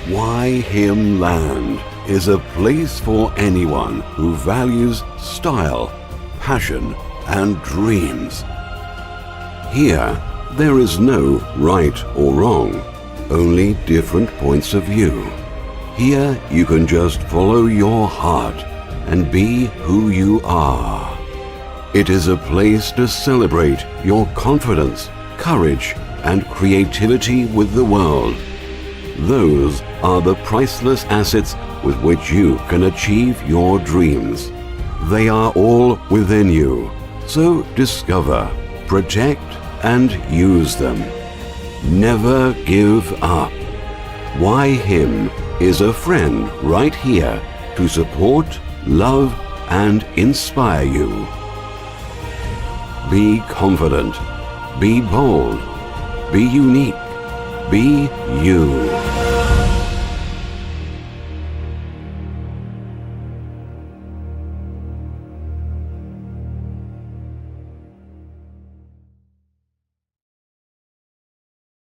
Why Him Land is a place for anyone who values style, passion, and dreams. Here, there is no right or wrong, only different points of view. Here, you can just follow your heart and be who you are. It is a place to celebrate your confidence, courage, and creativity with the world. Those are the priceless assets with which you can achieve your dreams. They are all within you, so discover, protect, and use them. Never give up. Why Him is a friend right here to support, love, and inspire you. Be confident, be bold, be unique, be you.